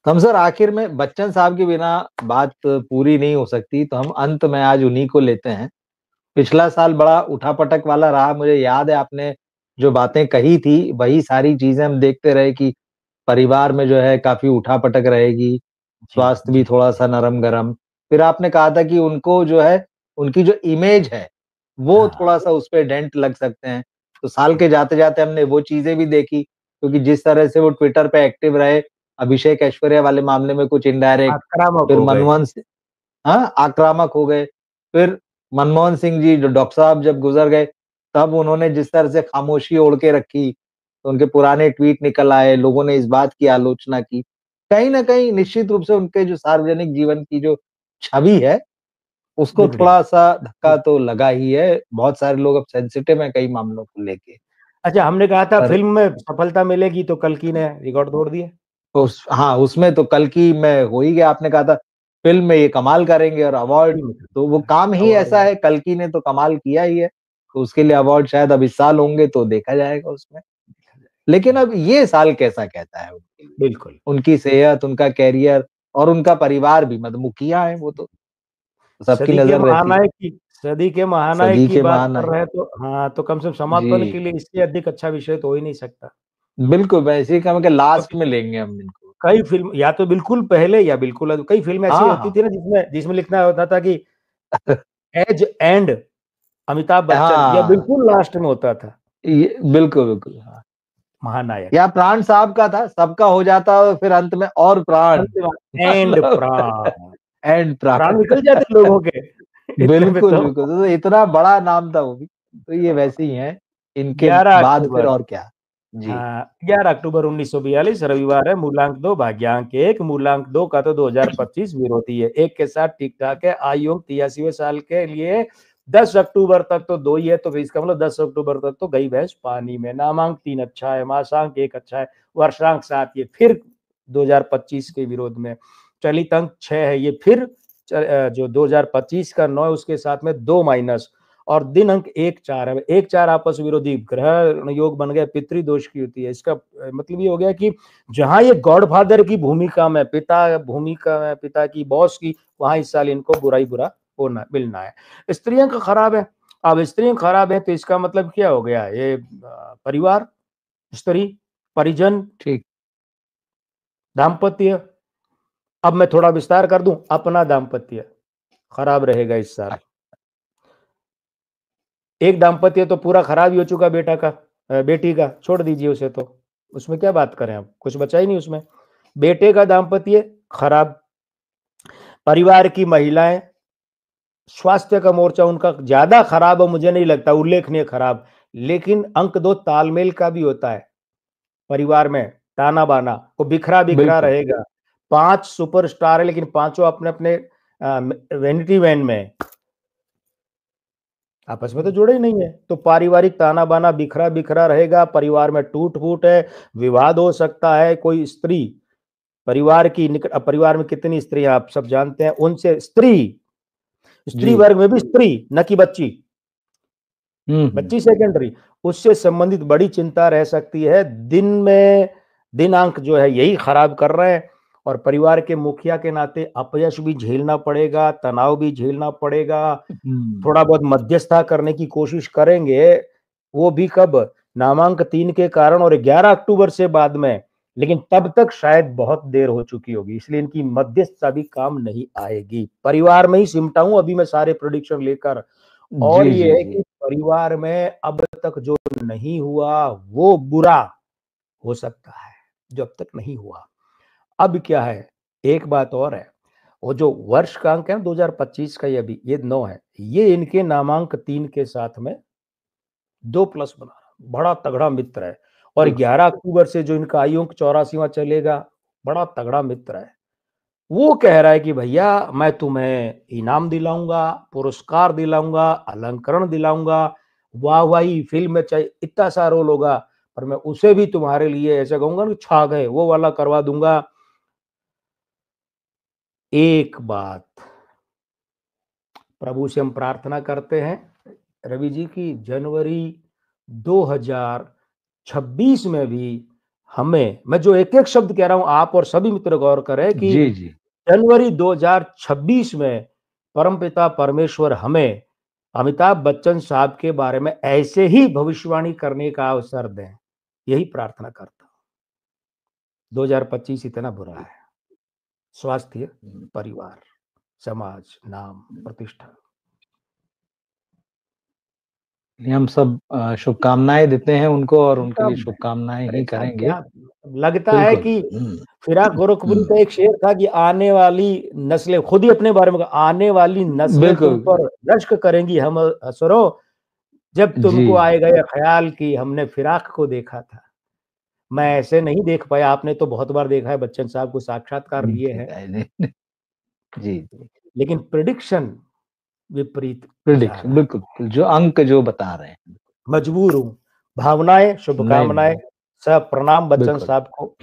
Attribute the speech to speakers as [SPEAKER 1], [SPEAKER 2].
[SPEAKER 1] तो हम सर आखिर में बच्चन साहब के बिना बात पूरी नहीं हो सकती, तो हम अंत में आज उन्हीं को लेते हैं। पिछला साल बड़ा उठा-पटक वाला रहा, मुझे याद है आपने जो बातें कही थी, वही सारी चीज़ें हम देखते रहे कि परिवार में जो है काफ़ी उठा-पटक रहेगी,
[SPEAKER 2] जी,
[SPEAKER 1] स्वास्थ्य भी
[SPEAKER 2] जी।
[SPEAKER 1] थोड़ा-सा नरम-गरम। फिर आपने कहा था कि उनको जो है, उनकी जो इमेज है, वो
[SPEAKER 2] हाँ,
[SPEAKER 1] थोड़ा-सा उसपे डेंट लग सकते हैं। तो साल के जाते-जाते हमने वो चीज़ें भी देखी, क्योंकि जिस तरह से वो ट्विटर पे एक्टिव रहे, अभिषेक ऐश्वर्या वाले मामले में कुछ इनडायरेक्ट,
[SPEAKER 2] आक्रामक
[SPEAKER 1] फिर
[SPEAKER 2] हो गए।
[SPEAKER 1] मनमोहन सिंह हाँ, आक्रामक हो गए। फिर मनमोहन सिंह जी जो डॉक्टर साहब जब गुज़र गए, तब उन्होंने जिस तरह से खामोशी ओढ़ के रखी, तो उनके पुराने ट्वीट निकल आए, लोगों ने इस बात की आलोचना की। कहीं न कहीं निश्चित रूप से उनके जो सार्वजनिक जीवन की जो छवि है, उसको
[SPEAKER 2] बिगड़ी।
[SPEAKER 1] थोड़ा-सा धक्का
[SPEAKER 2] जी।
[SPEAKER 1] तो लगा ही है। बहुत सारे लोग अब सेंसिटिव हैं कई मामलों को लेके।
[SPEAKER 2] अच्छा, हमने कहा था
[SPEAKER 1] पर
[SPEAKER 2] फ़िल्म में सफलता मिलेगी तो कल्कि ने रिकॉर्ड तोड़ दिए।
[SPEAKER 1] हाँ, उसमें तो कल्कि में हो ही गया, आपने कहा था फ़िल्म में ये कमाल करेंगे और अवार्ड,
[SPEAKER 2] फ़िल्म
[SPEAKER 1] तो वो काम ही
[SPEAKER 2] अवार्ड
[SPEAKER 1] ऐसा है, कल्कि ने तो कमाल किया ही है। तो उसके लिए अवार्ड शायद अब इस साल होंगे तो देखा जाएगा उसमें। लेकिन अब ये साल कैसा कहता है उनके लिए?
[SPEAKER 2] बिल्कुल।
[SPEAKER 1] उनकी सेहत, उनका करियर और उनका परिवार भी, मतलब मुखिया हैं वो तो, सबकी
[SPEAKER 2] सदी के
[SPEAKER 1] नज़र रहती है।
[SPEAKER 2] महानायक की सदी के महानायक
[SPEAKER 1] सदी
[SPEAKER 2] की
[SPEAKER 1] के
[SPEAKER 2] बात
[SPEAKER 1] महान
[SPEAKER 2] कर
[SPEAKER 1] आए।
[SPEAKER 2] रहे हैं तो हाँ, तो कम से कम समापन
[SPEAKER 1] जी,
[SPEAKER 2] के लिए इससे अधिक अच्छा विषय तो हो ही नहीं सकता।
[SPEAKER 1] बिल्कुल, मैं इसी का मतलब लास्ट
[SPEAKER 2] क्योंकि
[SPEAKER 1] में लेंगे हम इनको।
[SPEAKER 2] कई फ़िल्म या तो बिल्कुल पहले या बिल्कुल कई फ़िल्में ऐसी
[SPEAKER 1] हाँ,
[SPEAKER 2] होती
[SPEAKER 1] हाँ।
[SPEAKER 2] थी ना जिसमें जिसमें लिखना होता था कि एज एंड अमिताभ बच्चन या
[SPEAKER 1] हाँ,
[SPEAKER 2] बिल्कुल लास्ट में होता था
[SPEAKER 1] ये बिल्कुल, बिल्कुल, हाँ।
[SPEAKER 2] महानायक।
[SPEAKER 1] या प्राण साहब का था, सबका हो जाता और फिर अंत में और प्राण,
[SPEAKER 2] अंत में एंड
[SPEAKER 1] मतलब
[SPEAKER 2] प्राण,
[SPEAKER 1] एंड प्राण।
[SPEAKER 2] प्राण निकल जाते लोगों के इतने में
[SPEAKER 1] बिल्कुल,
[SPEAKER 2] तो
[SPEAKER 1] बिल्कुल, तो इतना बड़ा नाम था वो भी। तो ये वैसे ही हैं, इनके
[SPEAKER 2] 11
[SPEAKER 1] बाद फिर
[SPEAKER 2] अक्टूबर
[SPEAKER 1] और क्या? जी।
[SPEAKER 2] हाँ, 11 अक्टूबर 1942 रविवार है, मूलांक 2 भाग्यांक 1, मूलांक 2 का तो 2025 विरोधी है। 1 के साथ ठीक-ठाक है, आयु 83वें साल के लिए 10 अक्टूबर तक तो 2 ही है, तो फिर इसका मतलब 10 अक्टूबर तक तो गई भैंस पानी में। नामांक 3 अच्छा है, मासांक 1 अच्छा है, वर्षांक 7 ये फिर 2025 के विरोध में। चलित अंक 6 है, ये फिर जो 2025 का 9 है उसके साथ में 2 माइनस और दिन अंक 1-4 है। 1-4 आपस विरोधी ग्रह योग बन गए, पितृदोष की होती है। इसका मतलब ये हो गया कि जहाँ ये गॉडफादर की भूमिका में, पिता भूमिका में, पिता की बॉस की, वहाँ इस साल इनको बुरा ही बुरा होना मिलना है। स्त्रियाँ का खराब है। अब स्त्रियाँ खराब है तो इसका मतलब क्या हो गया? ये परिवार, स्त्री, परिजन,
[SPEAKER 1] ठीक।
[SPEAKER 2] दाम्पत्य। अब मैं थोड़ा विस्तार कर दूँ, अपना दाम्पत्य खराब रहेगा इस साल। एक दाम्पत्य तो पूरा खराब ही हो चुका बेटा का बेटी का, छोड़ दीजिए उसे तो। उसमें क्या बात करें अब, कुछ बचा ही नहीं उसमें। बेटे का दाम्पत्य खराब, परिवार की महिलाएँ, स्वास्थ्य का मोर्चा उनका ज़्यादा खराब है मुझे नहीं लगता, उल्लेखनीय खराब। लेकिन अंक 2 तालमेल का भी होता है, परिवार में ताना-बाना, वो बिखरा-बिखरा
[SPEAKER 1] बिल्कुल।
[SPEAKER 2] रहेगा। 5 सुपरस्टार है लेकिन पाँचों अपने-अपने वैनिटी वैन में हैं। आपस में तो जुड़े ही नहीं है। तो पारिवारिक ताना-बाना बिखरा-बिखरा रहेगा, परिवार में टूट-फूट है, विवाद हो सकता है, कोई स्त्री परिवार की परिवार में कितनी स्त्रियाँ आप सब जानते हैं, उनसे स्त्री
[SPEAKER 1] जी।
[SPEAKER 2] वर्ग में भी स्त्री, न कि बच्ची।
[SPEAKER 1] हुँ, हुँ।
[SPEAKER 2] बच्ची सेकेंडरी, उससे संबंधित बड़ी चिंता रह सकती है। दिनांक जो है यही खराब कर रहे हैं और परिवार के मुखिया के नाते अपयश भी झेलना पड़ेगा, तनाव भी झेलना पड़ेगा।
[SPEAKER 1] हुँ।
[SPEAKER 2] थोड़ा बहुत मध्यस्थता करने की कोशिश करेंगे, वो भी कब? नामांक 3 के कारण और 11 अक्टूबर से बाद में, लेकिन तब तक शायद बहुत देर हो चुकी होगी, इसलिए इनकी मध्यस्थता भी काम नहीं आएगी। परिवार में ही सिमटा हूँ अभी मैं सारे प्रेडिक्शन लेकर और
[SPEAKER 1] जी,
[SPEAKER 2] ये
[SPEAKER 1] जी,
[SPEAKER 2] है
[SPEAKER 1] जी।
[SPEAKER 2] कि परिवार में अब तक जो नहीं हुआ, वो बुरा हो सकता है, जो अब तक नहीं हुआ। अब क्या है, एक बात और है, वो जो वर्ष का अंक है ना 2025 का ये अभी, ये 9 है, ये इनके नामांक 3 के साथ में 2 प्लस बना रहा, बड़ा तगड़ा मित्र है और
[SPEAKER 1] बिल्कुल।
[SPEAKER 2] 11 अक्टूबर से जो इनका आयु अंक 84वाँ चलेगा, बड़ा तगड़ा मित्र है। वो कह रहा है कि भैया मैं तुम्हें इनाम दिलाऊँगा, पुरस्कार दिलाऊँगा, अलंकरण दिलाऊँगा, वाह-वाही फ़िल्म में चाहे इतना सा रोल होगा, पर मैं उसे भी तुम्हारे लिए ऐसे कहूँगा ना छा गए, वो वाला करवा दूँगा। एक बात प्रभु से हम प्रार्थना करते हैं, रवि जी की जनवरी 2026 में भी हमें, मैं जो एक-एक शब्द कह रहा हूँ आप और सभी मित्र गौर करें कि
[SPEAKER 1] जी, जी।
[SPEAKER 2] जनवरी 2026 में परमपिता परमेश्वर हमें अमिताभ बच्चन साहब के बारे में ऐसे ही भविष्यवाणी करने का अवसर दें, यही प्रार्थना करता हूँ। 2025 इतना बुरा है। स्वास्थ्य, परिवार, समाज, नाम, प्रतिष्ठा।
[SPEAKER 1] हम सब शुभकामनाएँ देते हैं उनको और उनके लिए
[SPEAKER 2] शुभकामनाएँ।
[SPEAKER 1] शुभकामनाएँ
[SPEAKER 2] अरे
[SPEAKER 1] ही
[SPEAKER 2] साहब
[SPEAKER 1] करेंगे।
[SPEAKER 2] क्या लगता है
[SPEAKER 1] बिल्कुल।
[SPEAKER 2] कि
[SPEAKER 1] हुँ,
[SPEAKER 2] फिराक गोरखपुरी
[SPEAKER 1] हुँ।
[SPEAKER 2] का एक शेर था कि आने वाली नस्लें खुद ही अपने बारे में कहा, आने वाली नस्लें तुम
[SPEAKER 1] बिल्कुल।
[SPEAKER 2] पर रश्क करेंगी हम असरों, जब
[SPEAKER 1] जी।
[SPEAKER 2] तुमको आएगा ये ख़्याल कि हमने फिराक को देखा था। मैं ऐसे नहीं देख पाया, आपने तो बहुत बार देखा है बच्चन साहब को साक्षात्कार लिए हैं।
[SPEAKER 1] जी,
[SPEAKER 2] लेकिन प्रेडिक्शन विपरीत जा
[SPEAKER 1] प्रेडिक्शन
[SPEAKER 2] रहा है।
[SPEAKER 1] बिल्कुल, जो अंक जो बता रहे हैं।
[SPEAKER 2] मजबूर हूँ। भावनाएँ,
[SPEAKER 1] नहीं, नहीं,
[SPEAKER 2] शुभकामनाएँ, सब प्रणाम बच्चन
[SPEAKER 1] बिल्कुल।
[SPEAKER 2] साहब को।